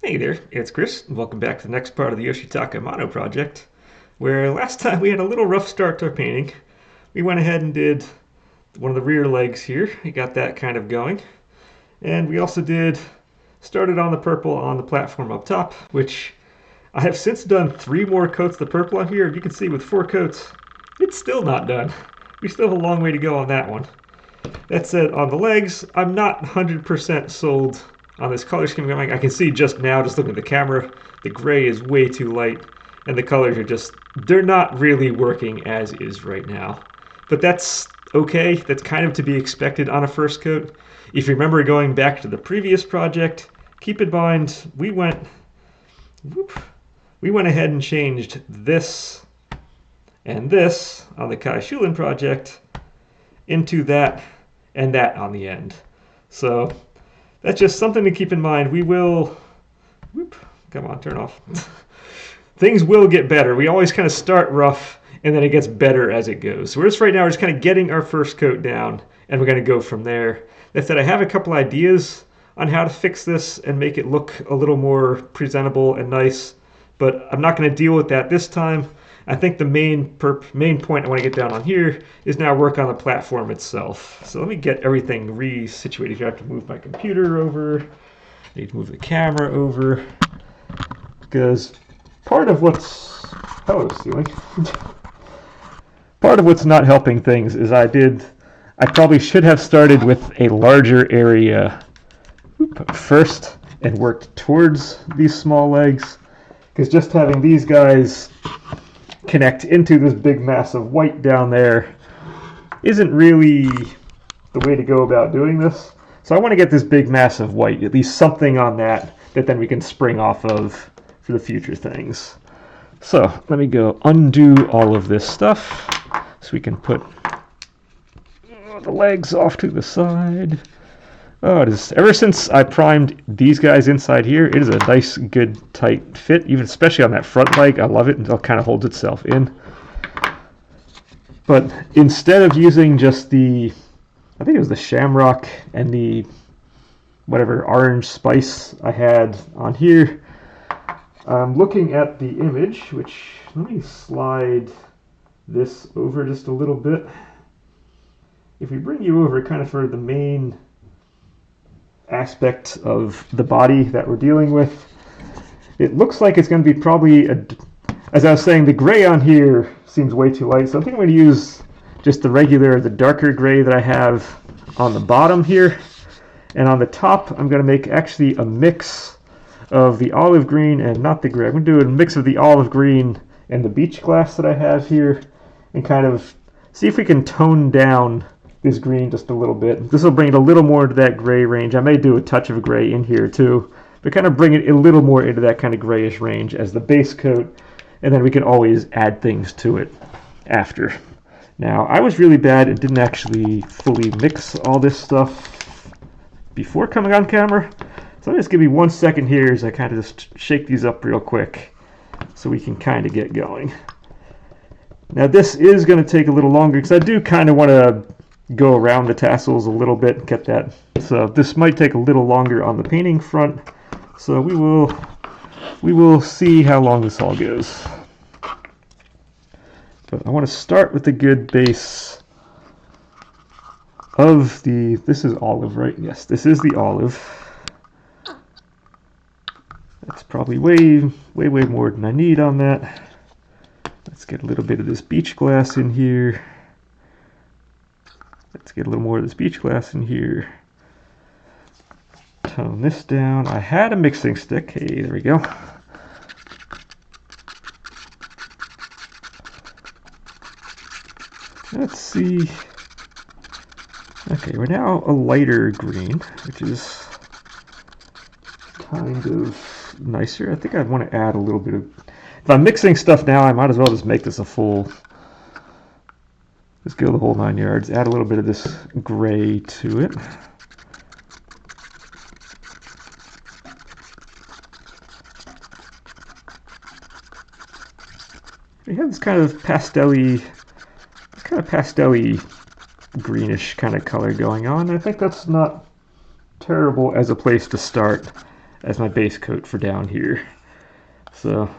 Hey there, it's Chris, and welcome back to the next part of the Yoshitaka Amano project, where last time we had a little rough start to our painting. We went ahead and did one of the rear legs here. We got that kind of going. And we also started on the purple on the platform up top, which I have since done 3 more coats of the purple on here. You can see with 4 coats, it's still not done. We still have a long way to go on that one. That said, on the legs, I'm not 100% sold on this color scheme going. I can see just now, just looking at the camera, the gray is way too light, and the colors are they're not really working as is right now. But that's okay. That's kind of to be expected on a first coat. If you remember going back to the previous project, keep in mind we went ahead and changed this and this on the Kai Shulin project into that and that on the end. So that's just something to keep in mind. We will, come on, turn off. Things will get better. We always kind of start rough and then it gets better as it goes. So we're just right now, we're just kind of getting our first coat down and we're going to go from there. That said, I have a couple ideas on how to fix this and make it look a little more presentable and nice, but I'm not going to deal with that this time. I think the main point I want to get down on here is now work on the platform itself. So let me get everything resituated here. I have to move my computer over. I need to move the camera over. Because part of what's... Hello, ceiling. Part of what's not helping things is I probably should have started with a larger area first and worked towards these small legs. Because just having these guys connect into this big mass of white down there isn't really the way to go about doing this. So I want to get this big mass of white, at least something on that then we can spring off of for the future things. So let me go undo all of this stuff so we can put the legs off to the side. Oh, it is, ever since I primed these guys inside here, it is a nice, good, tight fit, even especially on that front leg. I love it until it kind of holds itself in. But instead of using just I think it was the shamrock and the whatever orange spice I had on here, I'm looking at the image, which, let me slide this over just a little bit. If we bring you over kind of for the main aspect of the body that we're dealing with, it looks like it's going to be probably as I was saying, the gray on here seems way too light, so I think I'm going to use just the darker gray that I have on the bottom here, and on the top I'm going to make actually a mix of the olive green and not the gray. I'm going to do a mix of the olive green and the beach glass that I have here and kind of see if we can tone down this green just a little bit. This will bring it a little more into that gray range. I may do a touch of gray in here too, but kind of bring it a little more into that kind of grayish range as the base coat, and then we can always add things to it after. Now, I was really bad and didn't actually fully mix all this stuff before coming on camera, so just give me 1 second here as I kind of just shake these up real quick so we can kind of get going. Now, this is going to take a little longer because I do kind of want to go around the tassels a little bit and get that. So this might take a little longer on the painting front. So we will see how long this all goes. But I want to start with the good base of this is olive, right? Yes, this is the olive. That's probably way more than I need on that. Let's get a little bit of this beach glass in here. Let's get a little more of this beach glass in here. Tone this down. I had a mixing stick. Hey, there we go. Let's see. Okay, we're now a lighter green, which is kind of nicer. I think I want to add a little bit of... If I'm mixing stuff now, I might as well just make this a full... Just go the whole 9 yards. Add a little bit of this gray to it. We have this kind of pastel-y greenish kind of color going on. I think that's not terrible as a place to start. as my base coat for down here. So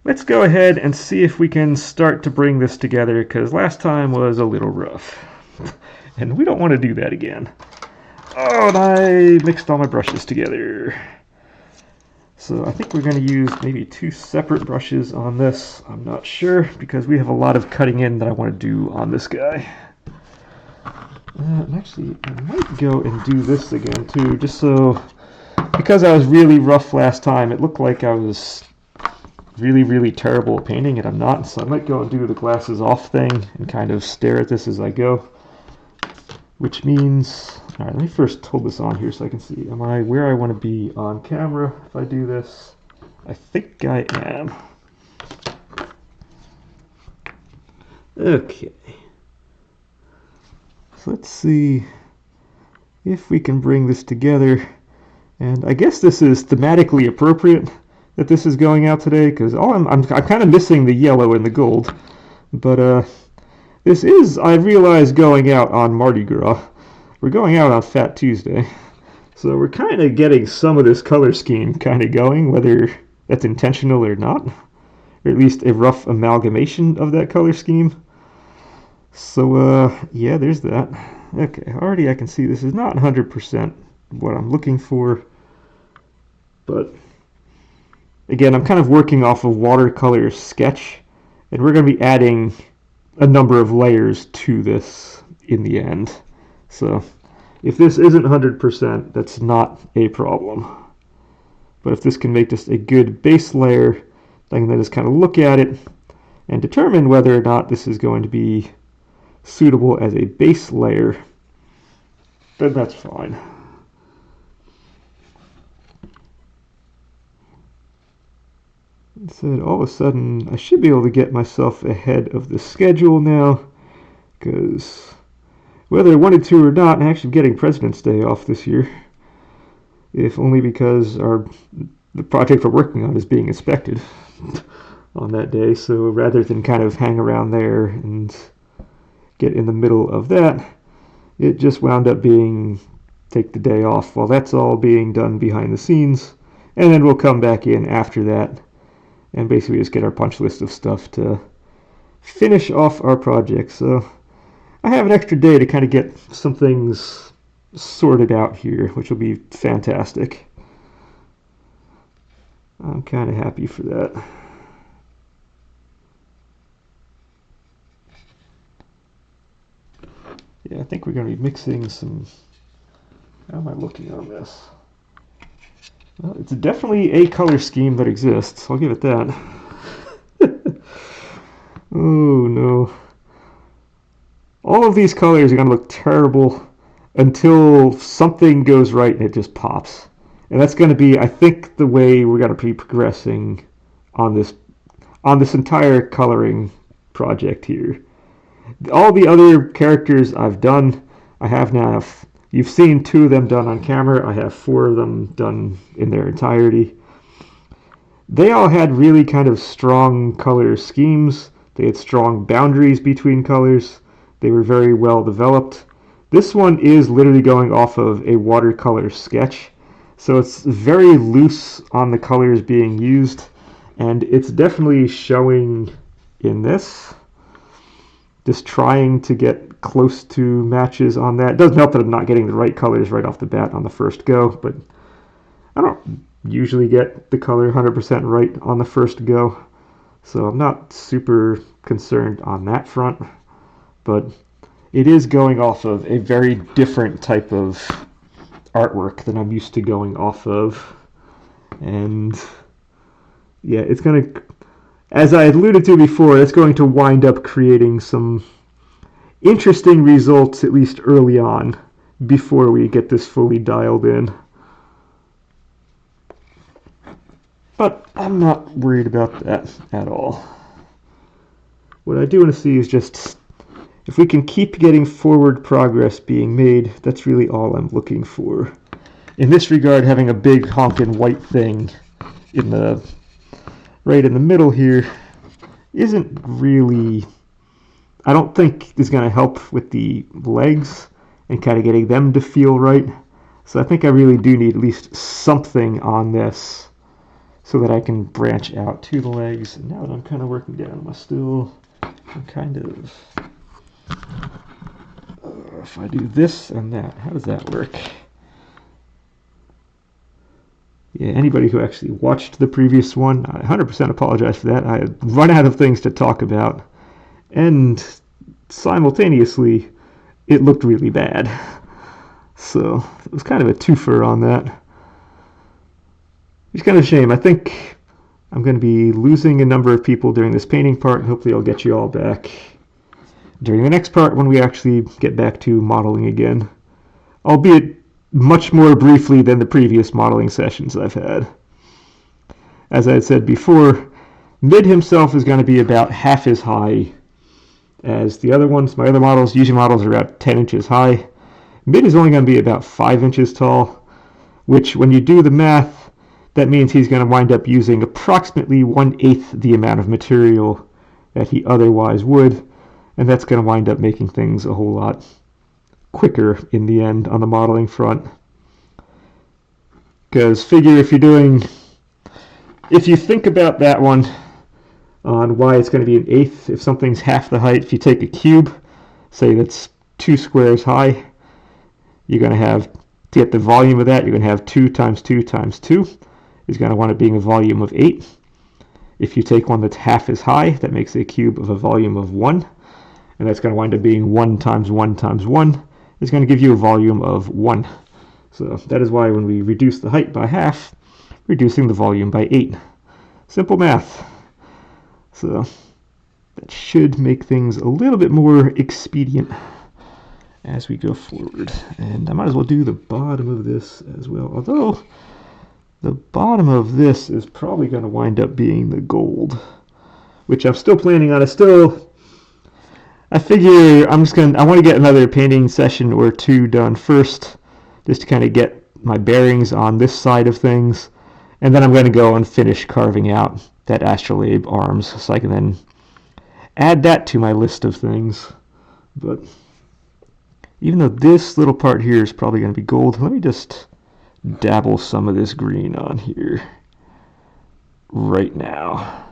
let's go ahead and see if we can start to bring this together, because last time was a little rough. And we don't want to do that again. Oh, and I mixed all my brushes together. So I think we're going to use maybe 2 separate brushes on this. I'm not sure, because we have a lot of cutting in that I want to do on this guy. And actually, I might go and do this again too, just so, because I was really rough last time, it looked like I was really terrible at painting, and I'm not. So I might go and do the glasses off thing and kind of stare at this as I go. Which means, all right, let me first hold this on here so I can see, am I where I want to be on camera if I do this? I think I am. Okay. So let's see if we can bring this together. And I guess this is thematically appropriate that this is going out today, because I'm kind of missing the yellow and the gold. But this is, I realize, going out on Mardi Gras. We're going out on Fat Tuesday. So we're kind of getting some of this color scheme kind of going, whether that's intentional or not. Or at least a rough amalgamation of that color scheme. So, yeah, there's that. Okay, already I can see this is not 100% what I'm looking for. But, again, I'm kind of working off of watercolor sketch. And we're going to be adding a number of layers to this in the end. So if this isn't 100%, that's not a problem. But if this can make just a good base layer, I can then just kind of look at it and determine whether or not this is going to be suitable as a base layer, then that's fine. Said all of a sudden I should be able to get myself ahead of the schedule now, because whether I wanted to or not, I'm actually getting President's Day off this year, if only because the project we're working on is being inspected on that day. So rather than kind of hang around there and get in the middle of that, it just wound up being take the day off while that's all being done behind the scenes, and then we'll come back in after that and basically just get our punch list of stuff to finish off our project. So I have an extra day to kind of get some things sorted out here, which will be fantastic. I'm kind of happy for that. Yeah, I think we're going to be mixing some... How am I looking on this? Well, it's definitely a color scheme that exists. I'll give it that. Oh, no. All of these colors are going to look terrible until something goes right and it just pops. And that's going to be, I think, the way we're going to be progressing on this entire coloring project here. All the other characters I've done, I have now. You've seen 2 of them done on camera. I have 4 of them done in their entirety. They all had really kind of strong color schemes. They had strong boundaries between colors. They were very well developed. This one is literally going off of a watercolor sketch. So it's very loose on the colors being used. And it's definitely showing in this. Just trying to get close to matches on that. It doesn't help that I'm not getting the right colors right off the bat on the first go, but I don't usually get the color 100% right on the first go, so I'm not super concerned on that front. But it is going off of a very different type of artwork than I'm used to going off of, and yeah, it's going to, as I alluded to before, it's going to wind up creating some interesting results, at least early on, before we get this fully dialed in. But I'm not worried about that at all. What I do want to see is just if we can keep getting forward progress being made. That's really all I'm looking for. In this regard, having a big honkin' white thing in the right in the middle here isn't really, I don't think is going to help with the legs and kind of getting them to feel right. So I think I really do need at least something on this so that I can branch out to the legs. And now that I'm kind of working down my stool, I'm kind of... if I do this and that, how does that work? Yeah, anybody who actually watched the previous one, I 100% apologize for that. I had run out of things to talk about. And simultaneously, it looked really bad. So it was kind of a twofer on that. It's kind of a shame. I think I'm going to be losing a number of people during this painting part. Hopefully I'll get you all back during the next part when we actually get back to modeling again. Albeit much more briefly than the previous modeling sessions I've had. As I had said before, Mid himself is going to be about half as high as the other ones. My other models, usually models are about 10 inches high. Mid is only going to be about 5 inches tall, which when you do the math, that means he's going to wind up using approximately 1/8 the amount of material that he otherwise would, and that's going to wind up making things a whole lot quicker in the end on the modeling front. Because figure if you think about that one on why it's going to be 1/8, if something's half the height, if you take a cube, say that's 2 squares high, you're going to have, to get the volume of that, you're going to have 2 times 2 times 2 is going to wind up being a volume of 8. If you take one that's half as high, that makes a cube of a volume of 1, and that's going to wind up being 1 times 1 times 1 is going to give you a volume of 1. So that is why when we reduce the height by half, reducing the volume by 8. Simple math. So that should make things a little bit more expedient as we go forward. And I might as well do the bottom of this as well, although the bottom of this is probably going to wind up being the gold, which I'm still planning on. I figure I want to get another painting session or two done first, just to kind of get my bearings on this side of things, and then I'm going to go and finish carving out that Astrolabe arms, so I can then add that to my list of things. But even though this little part here is probably going to be gold, let me just dabble some of this green on here right now.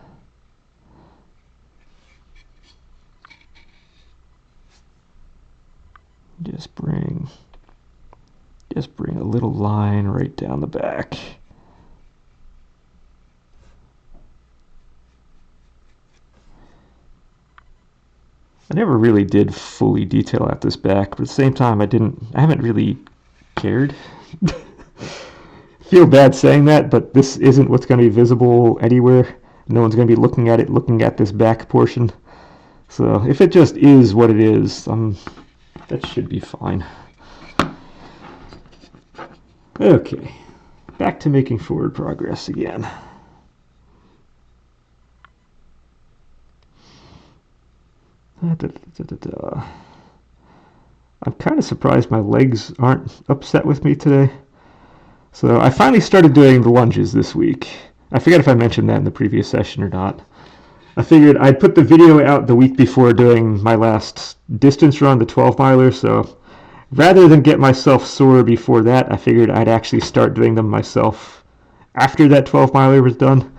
Just bring a little line right down the back. I never really did fully detail out this back, but at the same time I haven't really cared. Feel bad saying that, but this isn't what's going to be visible anywhere. No one's going to be looking at this back portion. So if it just is what it is, that should be fine. Okay, back to making forward progress again. I'm kind of surprised my legs aren't upset with me today. So I finally started doing the lunges this week. I forget if I mentioned that in the previous session or not. I figured I'd put the video out the week before doing my last distance run, the 12-miler, so rather than get myself sore before that, I figured I'd actually start doing them myself after that 12-miler was done.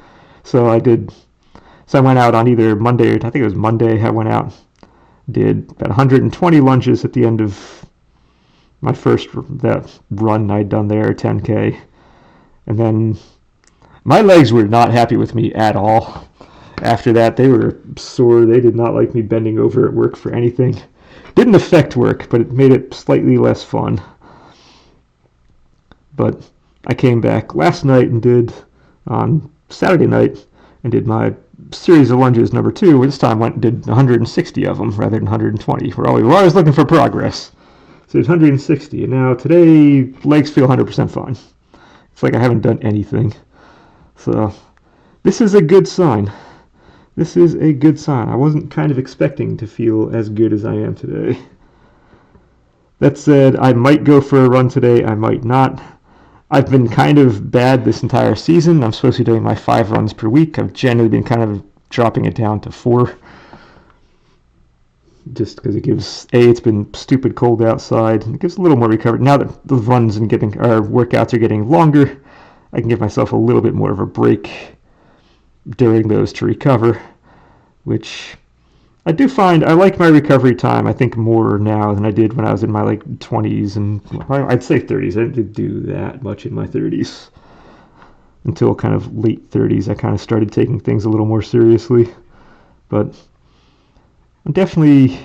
So I went out on either Monday, or I think it was Monday, I went out, did about 120 lunges at the end of my first that run I'd done there, 10K. And then my legs were not happy with me at all. After that, they were sore. They did not like me bending over at work for anything. Didn't affect work, but it made it slightly less fun. But I came back last night and did, on Saturday night, and did my series of lunges number 2. This time went and did 160 of them rather than 120. We're always looking for progress. So it's 160, and now today, legs feel 100% fine. It's like I haven't done anything. So this is a good sign. This is a good sign. I wasn't kind of expecting to feel as good as I am today. That said, I might go for a run today, I might not. I've been kind of bad this entire season. I'm supposed to be doing my 5 runs per week. I've generally been kind of dropping it down to 4. just because it gives, it's been stupid cold outside, and it gives a little more recovery. Now that the runs and our workouts are getting longer, I can give myself a little bit more of a break during those to recover, which I do find I like my recovery time, I think, more now than I did when I was in my 20s and I'd say 30s. I didn't do that much in my 30s until kind of late 30s. I kind of started taking things a little more seriously, but I'm definitely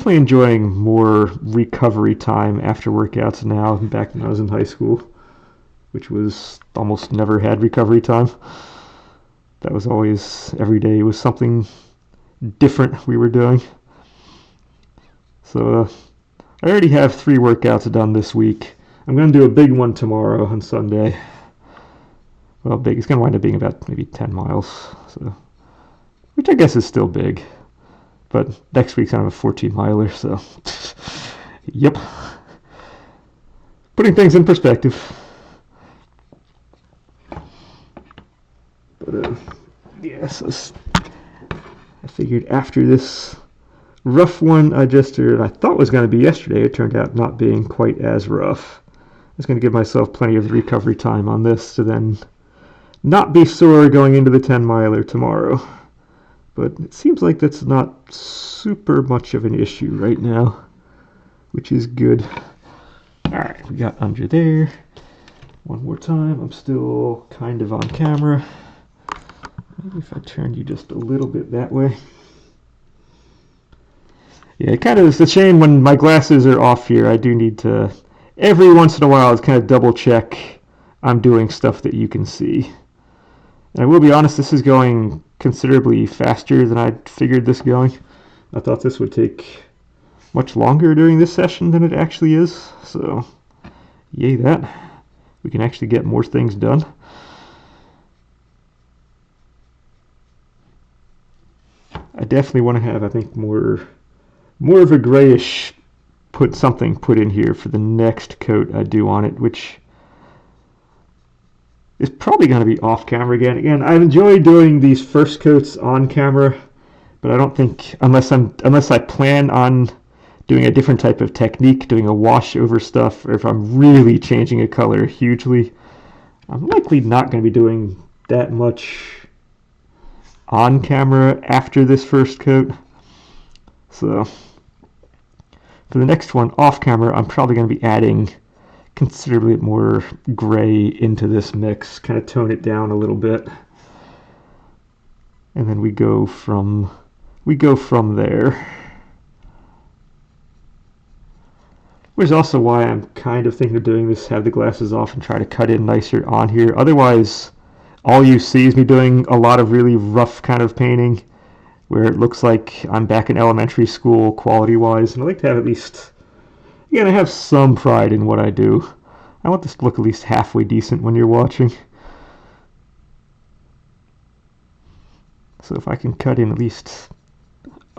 enjoying more recovery time after workouts now than back when I was in high school, which was almost never had recovery time. That was always, every day was something different we were doing. So I already have 3 workouts done this week. I'm going to do a big one tomorrow on Sunday. Well, big. It's going to wind up being about maybe 10 miles, so, which I guess is still big. But next week's kind of a 14-miler, so yep. Putting things in perspective. But yeah, so I figured after this rough one I thought was going to be yesterday, it turned out not being quite as rough. I was going to give myself plenty of recovery time on this to then not be sore going into the 10-miler tomorrow. But it seems like that's not super much of an issue right now, which is good. Alright, we got under there. One more time. I'm still kind of on camera. Maybe if I turn you just a little bit that way. Yeah, it kind of is a shame when my glasses are off here. I do need to, every once in a while, kind of double check I'm doing stuff that you can see. And I will be honest, this is going considerably faster than I figured this going. I thought this would take much longer during this session than it actually is. So, yay that. We can actually get more things done. I definitely want to have, I think, more of a grayish put in here for the next coat I do on it, which is probably going to be off camera again. Again, I enjoy doing these first coats on camera, but I don't think, unless I plan on doing a different type of technique, doing a wash over stuff, or if I'm really changing a color hugely, I'm likely not going to be doing that much on camera after this first coat. So for the next one off camera, I'm probably going to be adding considerably more gray into this mix, kind of tone it down a little bit, and then we go from there. Which is also why I'm kind of thinking of doing this, have the glasses off and try to cut in nicer on here. Otherwise, all you see is me doing a lot of really rough kind of painting where it looks like I'm back in elementary school quality-wise, and I like to have at least, again, I have some pride in what I do. I want this to look at least halfway decent when you're watching. So if I can cut in at least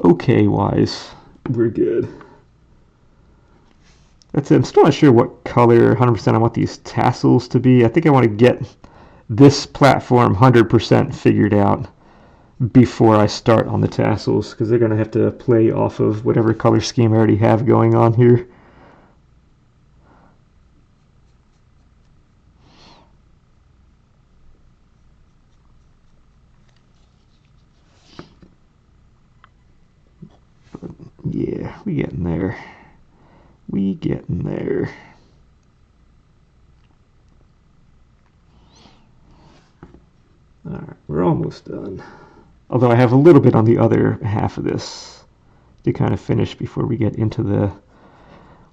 okay-wise, we're good. That's it. I'm still not sure what color 100% I want these tassels to be. I think I want to get this platform 100% figured out before I start on the tassels, because they're going to have to play off of whatever color scheme I already have going on here. But yeah, we getting there. We getting there. Alright, we're almost done. Although I have a little bit on the other half of this to kind of finish before we get into the...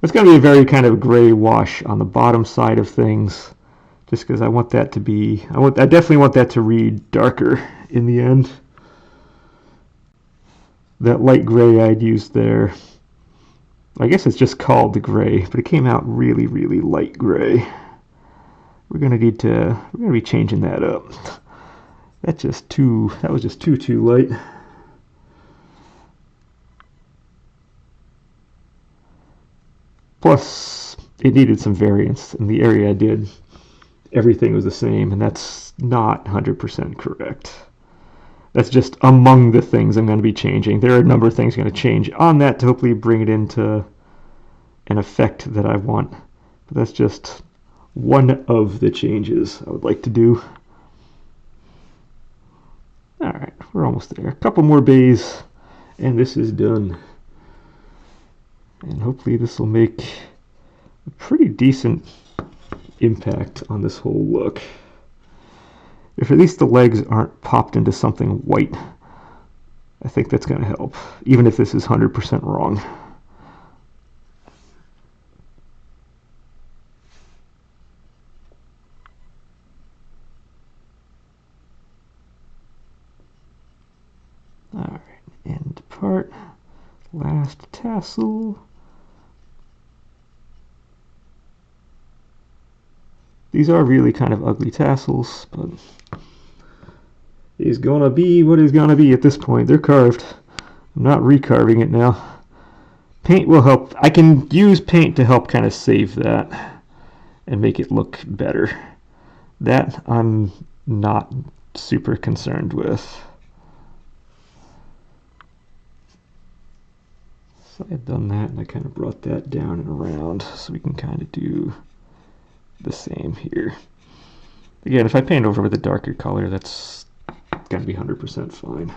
It's going to be a very kind of gray wash on the bottom side of things, just because I want that to be... I definitely want that to read darker in the end. That light gray I'd used there, I guess it's just called the gray, but it came out really, really light gray. We're gonna be changing that up. That was just too light. Plus, it needed some variance. In the area I did, everything was the same, and that's not 100% correct. That's just among the things I'm going to be changing. There are a number of things I'm going to change on that to hopefully bring it into an effect that I want. But that's just one of the changes I would like to do. Alright, we're almost there. A couple more bays, and this is done. And hopefully this will make a pretty decent impact on this whole look. If at least the legs aren't popped into something white, I think that's going to help, even if this is 100% wrong. Alright, end part, last tassel. These are really kind of ugly tassels, but he's gonna be what he's gonna be at this point. They're carved. I'm not recarving it now. Paint will help. I can use paint to help kind of save that and make it look better. That I'm not super concerned with. So I've done that, and I kind of brought that down and around so we can kind of do the same here. Again, if I paint over with a darker color, that's gonna be 100% fine.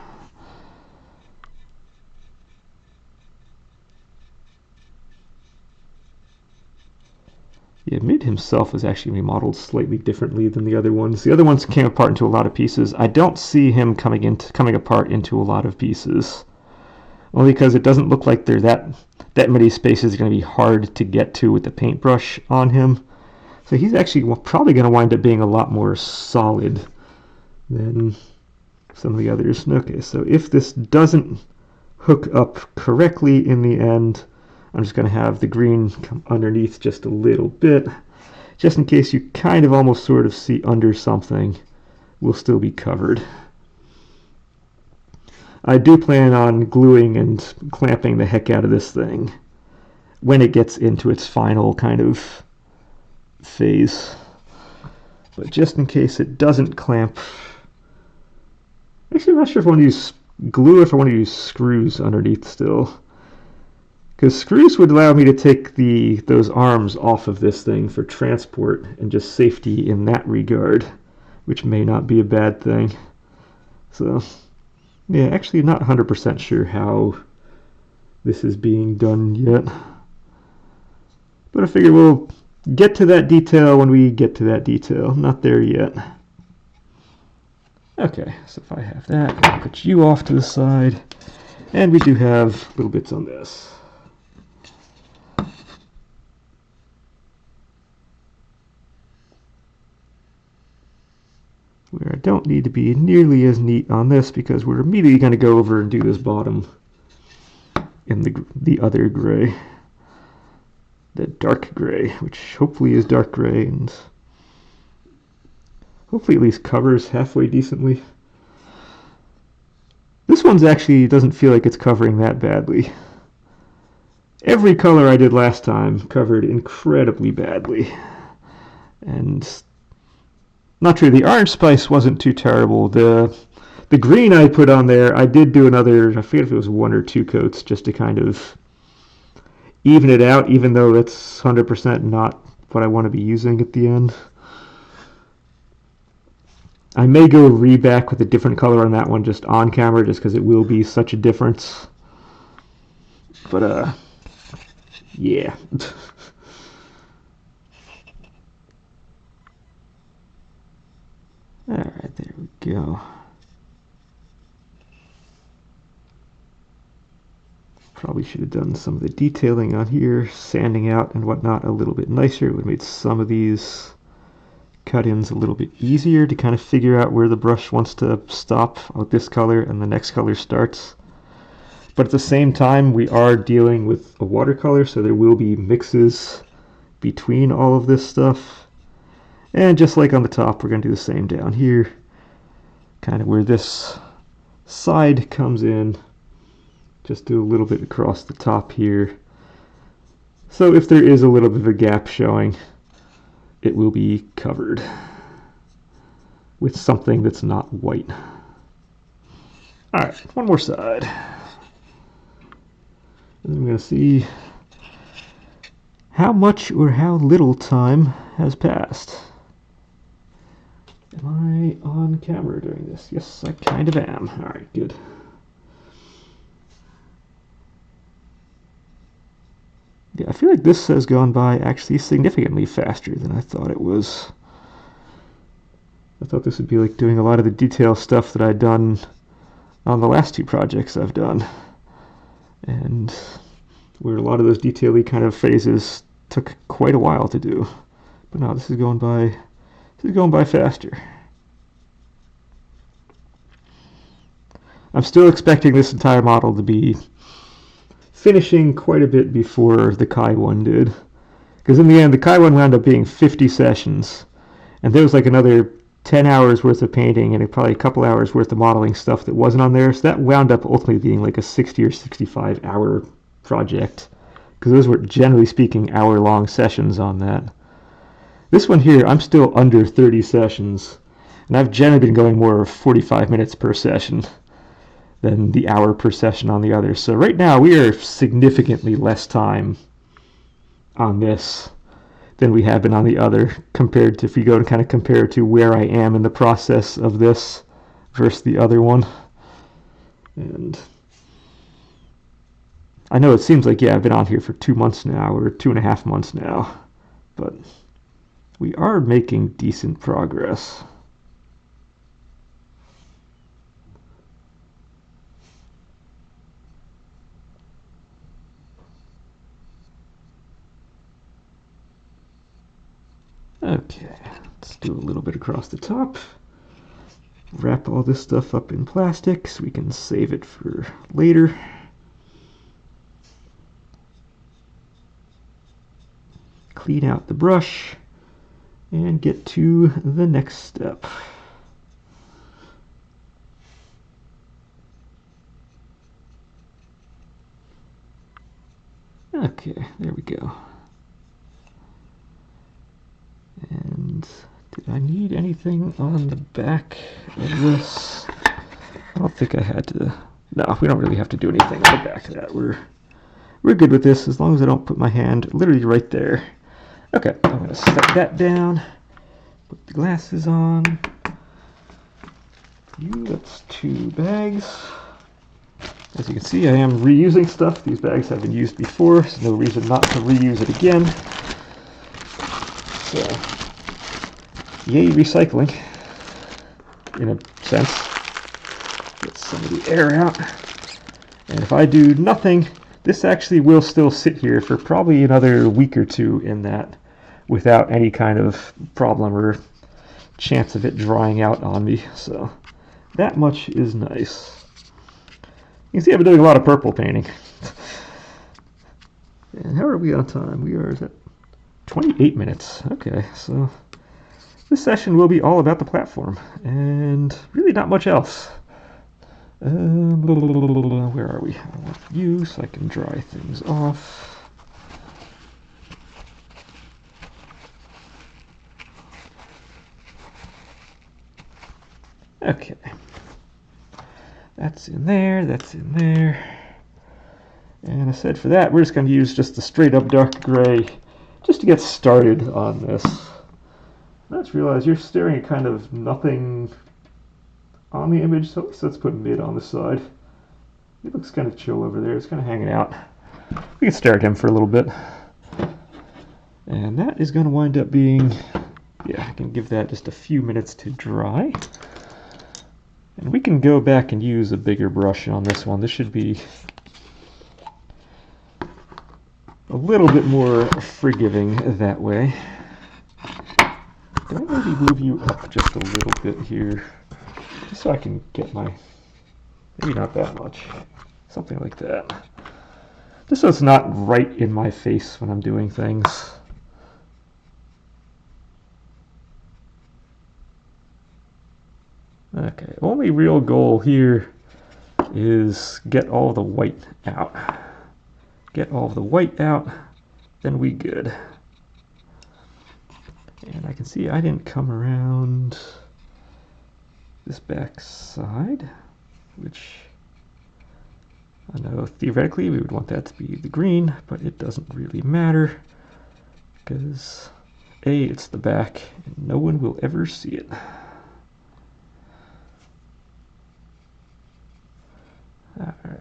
Yeah, Mid himself is actually remodeled slightly differently than the other ones. The other ones came apart into a lot of pieces. I don't see him coming apart into a lot of pieces, only because it doesn't look like there that many spaces are going to be hard to get to with the paintbrush on him. So he's actually probably going to wind up being a lot more solid than some of the others. Okay, so if this doesn't hook up correctly in the end, I'm just going to have the green come underneath just a little bit, just in case you kind of almost sort of see under something will still be covered. I do plan on gluing and clamping the heck out of this thing when it gets into its final kind of phase. But just in case it doesn't clamp, actually I'm not sure if I want to use glue or if I want to use screws underneath still. Because screws would allow me to take those arms off of this thing for transport and just safety in that regard, which may not be a bad thing. So, yeah, actually not 100% sure how this is being done yet. But I figure we'll get to that detail when we get to that detail. Not there yet. Okay, so if I have that, I'll put you off to the side. And we do have little bits on this. Where I don't need to be nearly as neat on this because we're immediately going to go over and do this bottom in the other gray. The dark gray, which hopefully is dark gray and hopefully at least covers halfway decently. This one's actually doesn't feel like it's covering that badly. Every color I did last time covered incredibly badly. And not true, the orange spice wasn't too terrible. The green I put on there, I did do another, I forget if it was 1 or 2 coats just to kind of even it out, even though that's 100% not what I want to be using at the end. I may go back with a different color on that one just on camera, just because it will be such a difference. But, yeah. Alright, there we go. Probably should have done some of the detailing on here, sanding out and whatnot a little bit nicer. It would have made some of these cut-ins a little bit easier to kind of figure out where the brush wants to stop with this color and the next color starts. But at the same time, we are dealing with a watercolor, so there will be mixes between all of this stuff. And just like on the top, we're going to do the same down here. Kind of where this side comes in. Just do a little bit across the top here. So if there is a little bit of a gap showing, it will be covered with something that's not white. Alright, one more side. And I'm going to see how much or how little time has passed. Am I on camera during this? Yes, I kind of am. Alright, good. Yeah, I feel like this has gone by actually significantly faster than I thought it was. I thought this would be like doing a lot of the detail stuff that I'd done on the last two projects I've done. And where a lot of those detail-y kind of phases took quite a while to do. But no, this is going by faster. I'm still expecting this entire model to be finishing quite a bit before the Kai one did. Because in the end, the Kai one wound up being 50 sessions. And there was like another 10 hours worth of painting and probably a couple hours worth of modeling stuff that wasn't on there. So that wound up ultimately being like a 60 or 65 hour project. Because those were, generally speaking, hour-long sessions on that. This one here, I'm still under 30 sessions. And I've generally been going more 45 minutes per session than the hour per session on the other. So right now we are significantly less time on this than we have been on the other, compared to if you go to kind of compare to where I am in the process of this versus the other one. And I know it seems like, yeah, I've been on here for 2 months now, or 2.5 months now, but we are making decent progress. Okay, let's do a little bit across the top. Wrap all this stuff up in plastic so we can save it for later. Clean out the brush and get to the next step. Okay, there we go. And did I need anything on the back of this? I don't think I had to. No, we don't really have to do anything on the back of that. We're good with this as long as I don't put my hand literally right there. Okay, I'm going to set that down. Put the glasses on. That's 2 bags. As you can see, I am reusing stuff. These bags have been used before, so no reason not to reuse it again. So, yay recycling, in a sense. Get some of the air out. And if I do nothing, this actually will still sit here for probably another week or 2 in that, without any kind of problem or chance of it drying out on me. So that much is nice. You can see I've been doing a lot of purple painting. And how are we on time? We are at 28 minutes. Okay, so this session will be all about the platform, and really not much else. Where are we? I want view so I can dry things off. Okay. That's in there, that's in there. And I said for that, we're just going to use just the straight up dark gray just to get started on this. I just realized you're staring at kind of nothing on the image, so let's put mid on the side. He looks kind of chill over there. It's kind of hanging out. We can stare at him for a little bit. And that is going to wind up being, yeah, I can give that just a few minutes to dry. And we can go back and use a bigger brush on this one. This should be a little bit more forgiving that way. Can I maybe move you up just a little bit here? Just so I can get my, maybe not that much, something like that. Just so it's not right in my face when I'm doing things. Okay, only real goal here is get all the white out. Get all the white out, then we good. And I can see I didn't come around this back side, which I know theoretically we would want that to be the green, but it doesn't really matter because A, it's the back and no one will ever see it. All right.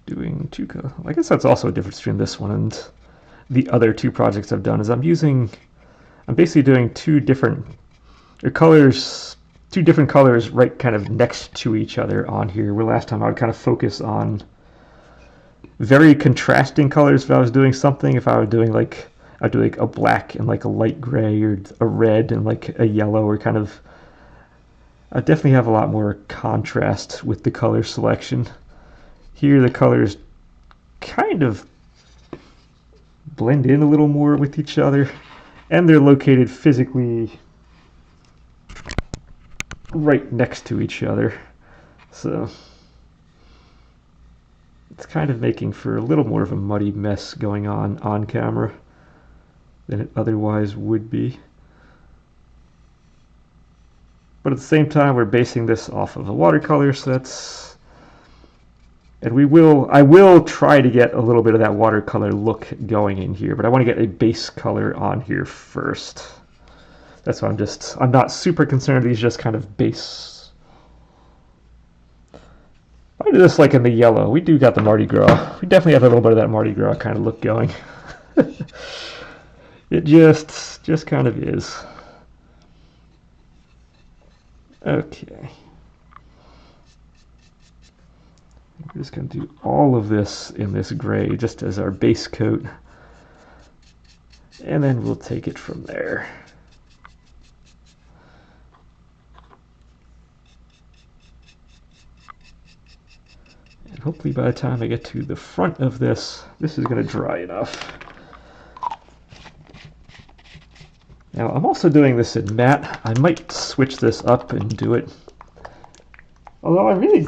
Doing two colors. I guess that's also a difference between this one and the other two projects I've done is I'm basically doing two different colors right kind of next to each other on here, where last time I would kind of focus on very contrasting colors if I was doing something. If I was doing I'd do like a black and like a light gray, or a red and like a yellow, or kind of I definitely have a lot more contrast with the color selection. Here the colors kind of blend in a little more with each other, and they're located physically right next to each other. So it's kind of making for a little more of a muddy mess going on camera than it otherwise would be. But at the same time, we're basing this off of a watercolor, so that's... And I will try to get a little bit of that watercolor look going in here, but I want to get a base color on here first. That's why I'm not super concerned. These just kind of base. I do this like in the yellow. We do got the Mardi Gras. We definitely have a little bit of that Mardi Gras kind of look going. It just kind of is. Okay. We're just going to do all of this in this gray just as our base coat, and then we'll take it from there. And hopefully by the time I get to the front of this is going to dry enough. Now I'm also doing this in matte. I might switch this up and do it, although I really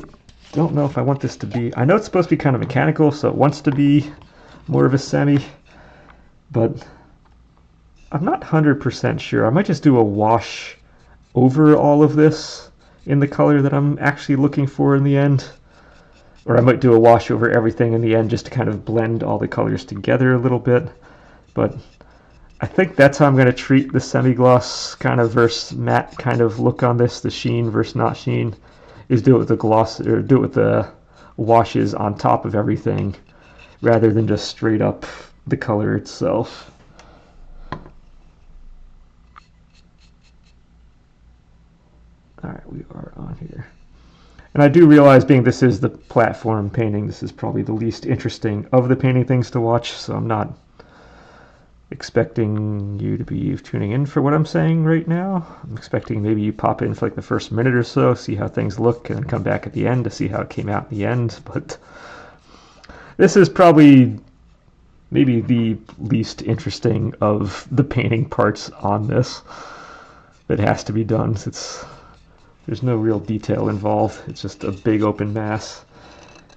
don't know if I want this to be... I know it's supposed to be kind of mechanical, so it wants to be more of a semi, but I'm not 100% sure. I might just do a wash over all of this in the color that I'm actually looking for in the end. Or I might do a wash over everything in the end just to kind of blend all the colors together a little bit. But I think that's how I'm going to treat the semi-gloss kind of versus matte kind of look on this, the sheen versus not sheen, is do it with the gloss, or do it with the washes on top of everything rather than just straight up the color itself. Alright, we are on here. And I do realize, being this is the platform painting, this is probably the least interesting of the painting things to watch, so I'm not expecting you to be tuning in for what I'm saying right now. I'm expecting maybe you pop in for like the first minute or so, see how things look, and then come back at the end to see how it came out in the end. But this is probably maybe the least interesting of the painting parts on this that has to be done. There's no real detail involved. It's just a big open mass.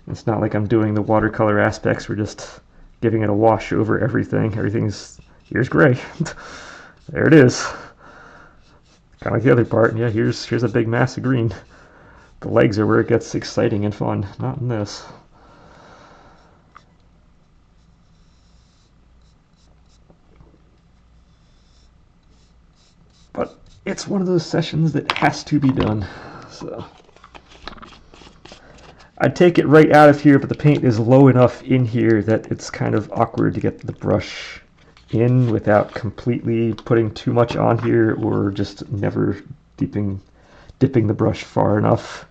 It's not like I'm doing the watercolor aspects. We're just giving it a wash over everything. Here's gray. There it is. Kind of like the other part. And yeah, here's a big mass of green. The legs are where it gets exciting and fun. Not in this. But it's one of those sessions that has to be done. So I'd take it right out of here, but the paint is low enough in here that it's kind of awkward to get the brush in without completely putting too much on here, or just never dipping the brush far enough.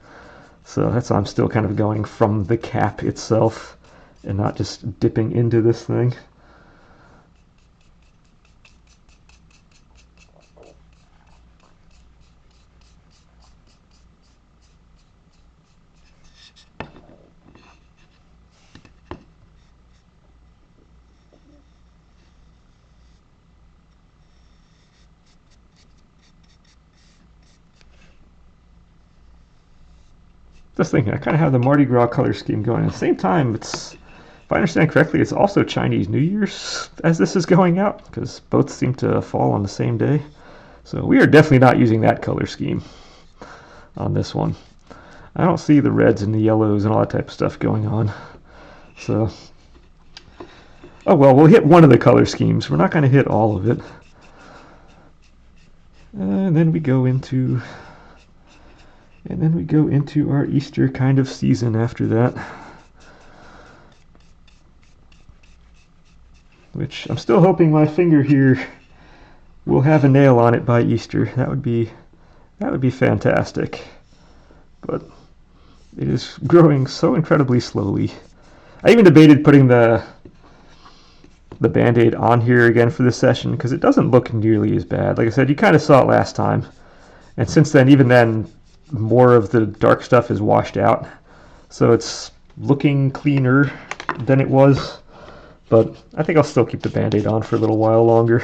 So that's why I'm still kind of going from the cap itself and not just dipping into this thing. Just thinking, I kind of have the Mardi Gras color scheme going. At the same time, if I understand correctly, it's also Chinese New Year's as this is going out, because both seem to fall on the same day. So we are definitely not using that color scheme on this one. I don't see the reds and the yellows and all that type of stuff going on. So, oh well, we'll hit one of the color schemes. We're not going to hit all of it. And then we go into our Easter kind of season after that. Which I'm still hoping my finger here will have a nail on it by Easter. That would be fantastic. But it is growing so incredibly slowly. I even debated putting the Band-Aid on here again for this session because it doesn't look nearly as bad. Like I said, you kind of saw it last time. And since then, even then, more of the dark stuff is washed out. So it's looking cleaner than it was. But I think I'll still keep the Band-Aid on for a little while longer.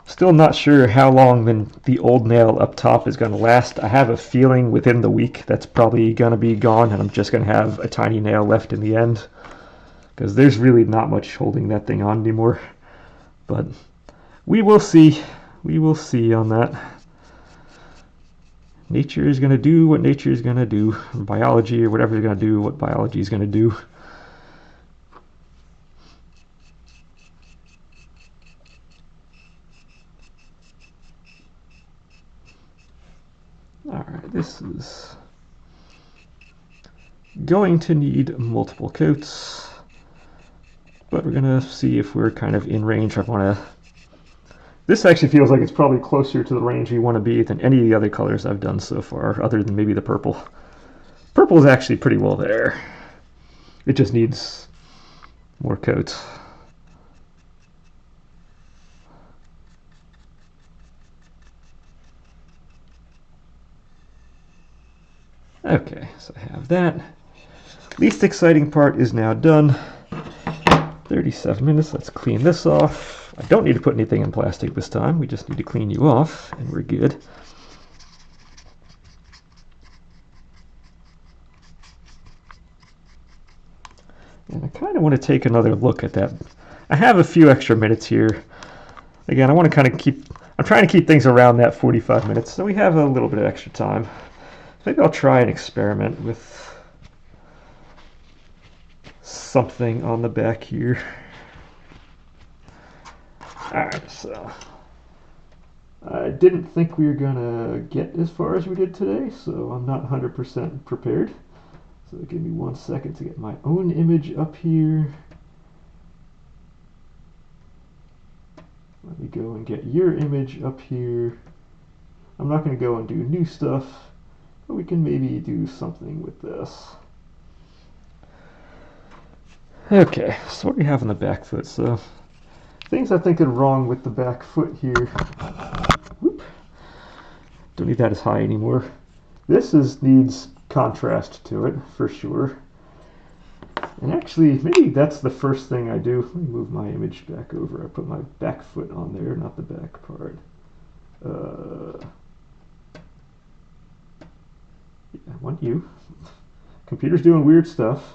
Still not sure how long the old nail up top is going to last. I have a feeling within the week that's probably going to be gone, and I'm just going to have a tiny nail left in the end. Because there's really not much holding that thing on anymore. But we will see. We will see on that. Nature is going to do what nature is going to do. Biology or whatever is going to do what biology is going to do. Alright, this is going to need multiple coats. But we're going to see if we're kind of in range. I want to... This actually feels like it's probably closer to the range we want to be than any of the other colors I've done so far, other than maybe the purple. Purple is actually pretty well there. It just needs more coats. Okay, so I have that. Least exciting part is now done. 37 minutes, let's clean this off. I don't need to put anything in plastic this time, we just need to clean you off, and we're good. And I kind of want to take another look at that. I have a few extra minutes here. Again, I want to kind of I'm trying to keep things around that 45 minutes, so we have a little bit of extra time. Maybe I'll try an experiment with something on the back here. Alright, so I didn't think we were gonna get as far as we did today, so I'm not 100% prepared. So give me 1 second to get my own image up here. Let me go and get your image up here. I'm not going to go and do new stuff, but we can maybe do something with this. Okay, so what do we have on the back foot? So things I think are wrong with the back foot here. Whoop. Don't need that as high anymore. This needs contrast to it, for sure. And actually, maybe that's the first thing I do. Let me move my image back over. I put my back foot on there, not the back part. Yeah, I want you. Computer's doing weird stuff.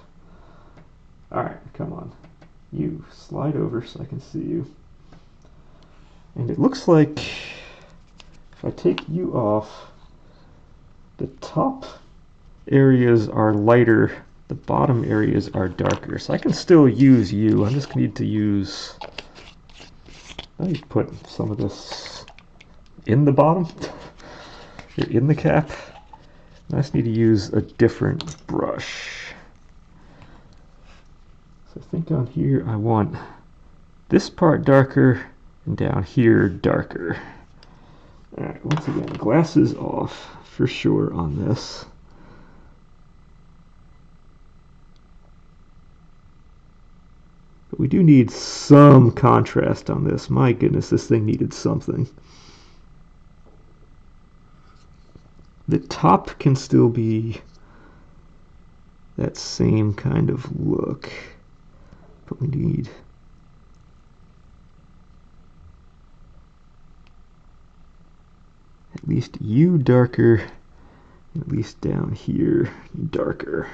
Alright, come on. You, slide over so I can see you. And it looks like if I take you off, the top areas are lighter, the bottom areas are darker. So I can still use you. I'm just going to need to use... Let me put some of this in the bottom, or in the cap. I just need to use a different brush. So I think on here I want this part darker and down here darker. Alright, once again, glasses off for sure on this. But we do need some contrast on this. My goodness, this thing needed something. The top can still be that same kind of look, but we need at least you darker At least down here, darker.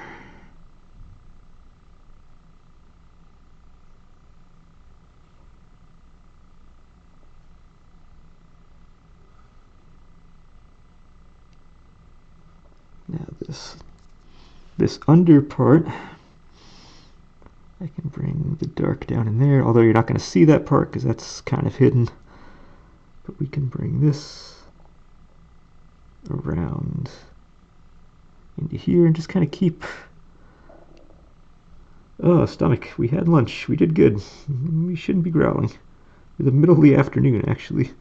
Now this under part, I can bring the dark down in there, although you're not going to see that part because that's kind of hidden. But we can bring this around into here and just kind of keep... Oh, stomach. We had lunch. We did good. We shouldn't be growling. In the middle of the afternoon, actually.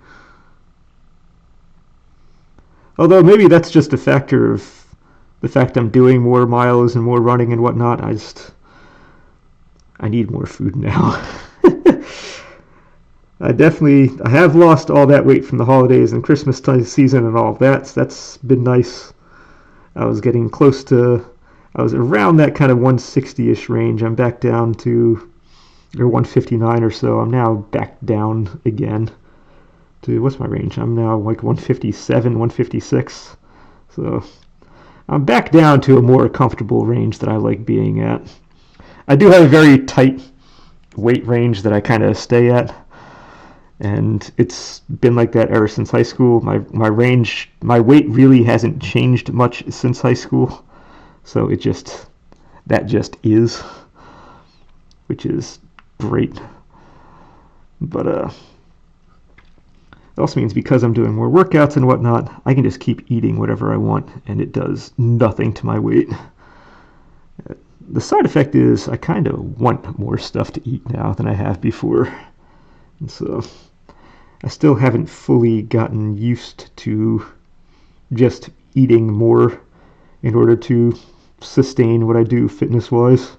Although maybe that's just a factor of the fact I'm doing more miles and more running and whatnot. I need more food now. I have lost all that weight from the holidays and Christmas season and all of that. So that's been nice. I was around that kind of 160-ish range. I'm back down to, or 159 or so. I'm now back down again to, what's my range? I'm now like 157, 156. So I'm back down to a more comfortable range that I like being at. I do have a very tight weight range that I kind of stay at, and it's been like that ever since high school. My weight really hasn't changed much since high school, so that just is, which is great. But it also means because I'm doing more workouts and whatnot, I can just keep eating whatever I want, and it does nothing to my weight. The side effect is I kind of want more stuff to eat now than I have before. And so I still haven't fully gotten used to just eating more in order to sustain what I do fitness-wise.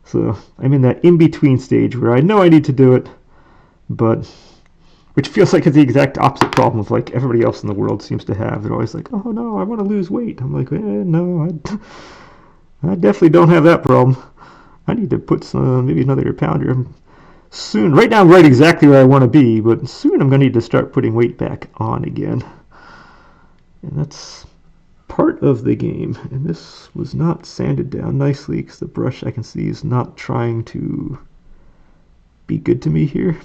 So I'm in that in-between stage where I know I need to do it, but which feels like it's the exact opposite problem of like everybody else in the world seems to have. They're always like, oh no, I want to lose weight. I'm like, no, I definitely don't have that problem. I need to put maybe another pounder soon. Right now I'm right exactly where I want to be, but soon I'm going to need to start putting weight back on again. And that's part of the game. And this was not sanded down nicely because the brush I can see is not trying to be good to me here.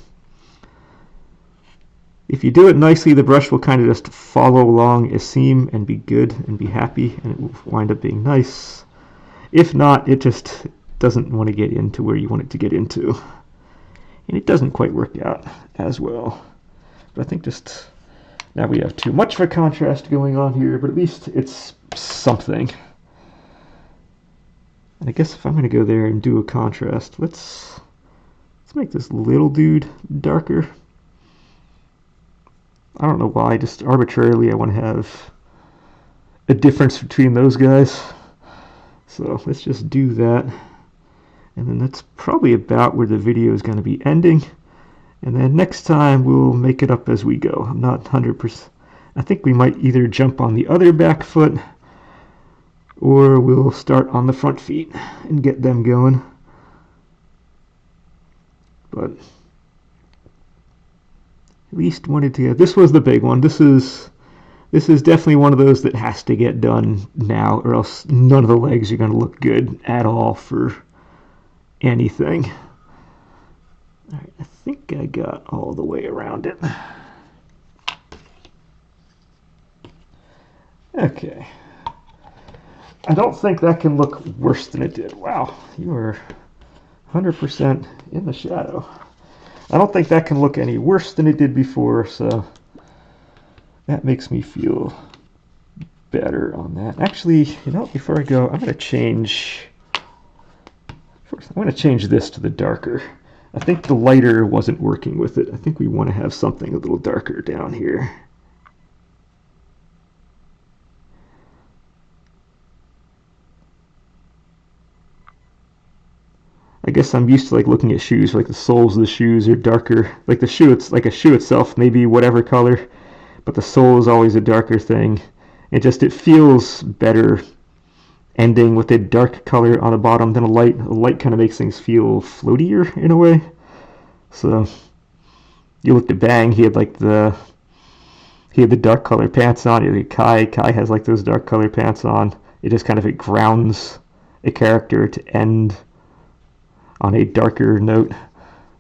If you do it nicely, the brush will kind of just follow along a seam and be good and be happy, and it will wind up being nice. If not, it just doesn't want to get into where you want it to get into. And it doesn't quite work out as well. But I think just now we have too much of a contrast going on here, but at least it's something. And I guess if I'm going to go there and do a contrast, let's make this little dude darker. I don't know why, just arbitrarily I want to have a difference between those guys. So let's just do that. And then that's probably about where the video is going to be ending. And then next time we'll make it up as we go. I'm not 100%. I think we might either jump on the other back foot or we'll start on the front feet and get them going. But at least wanted to get, this was the big one. This is definitely one of those that has to get done now, or else none of the legs are going to look good at all for anything. All right, I think I got all the way around it. Okay. I don't think that can look worse than it did. Wow, you are 100% in the shadow. I don't think that can look any worse than it did before, so that makes me feel better on that. Actually, before I go, I'm going to change this to the darker. I think the lighter wasn't working with it. I think we want to have something a little darker down here. I guess I'm used to like looking at shoes, like the soles of the shoes are darker. Like a shoe itself, maybe whatever color, but the sole is always a darker thing. It feels better ending with a dark color on the bottom than a light. A light kind of makes things feel floatier in a way. So you looked at Bang, he had like the he had the dark color pants on. Kai has like those dark color pants on. It just kind of, it grounds a character to end on a darker note.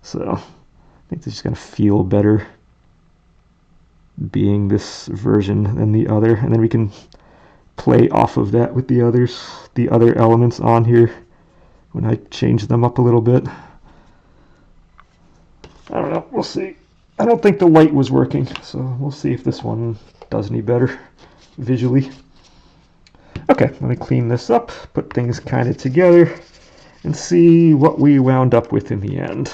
So I think this is going to feel better being this version than the other, and then we can play off of that with the other elements on here when I change them up a little bit. I don't know, we'll see. I don't think the light was working, so we'll see if this one does any better visually. Okay, let me clean this up, put things kind of together, and see what we wound up with in the end.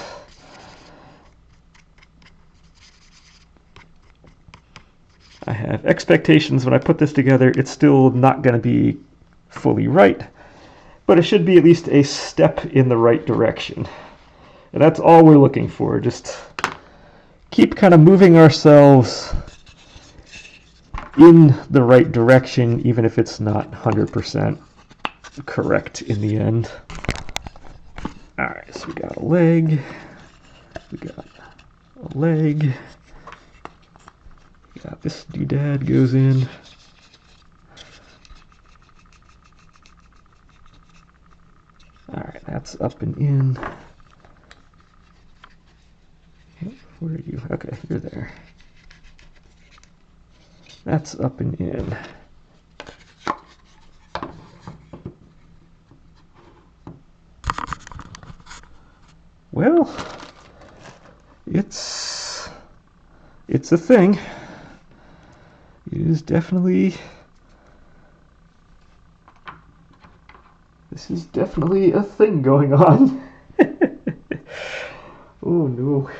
I have expectations when I put this together. It's still not going to be fully right, but it should be at least a step in the right direction. And that's all we're looking for. Just keep kind of moving ourselves in the right direction, even if it's not 100% correct in the end. Alright, so we got a leg, we got a leg, we got this doodad goes in. Alright, that's up and in. Where are you? Okay, you're there. That's up and in. Well, it's a thing. It is definitely, this is definitely a thing going on. Oh no.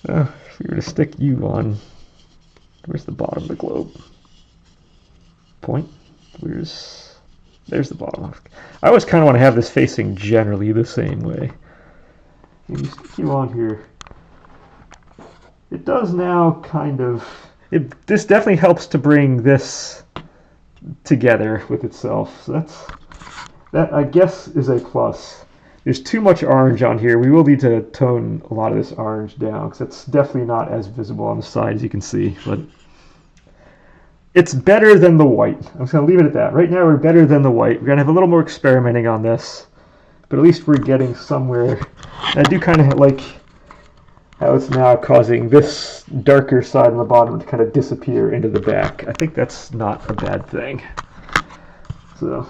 If we were to stick you on, where's the bottom of the globe? Point? There's the bottom. I always kind of want to have this facing generally the same way. You stick you on here. It does now kind of, this definitely helps to bring this together with itself. So that I guess is a plus. There's too much orange on here. We will need to tone a lot of this orange down because it's definitely not as visible on the side as you can see, but it's better than the white. I'm just going to leave it at that. Right now we're better than the white. We're going to have a little more experimenting on this, but at least we're getting somewhere. And I do kind of like how it's now causing this darker side on the bottom to kind of disappear into the back. I think that's not a bad thing. So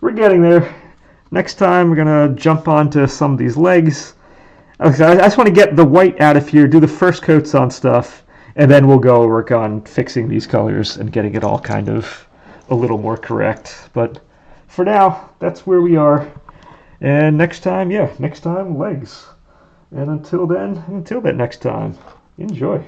we're getting there. Next time we're going to jump onto some of these legs. I just want to get the white out of here, do the first coats on stuff, and then we'll go work on fixing these colors and getting it all kind of a little more correct. But for now, that's where we are. And next time, legs. And until that next time, enjoy.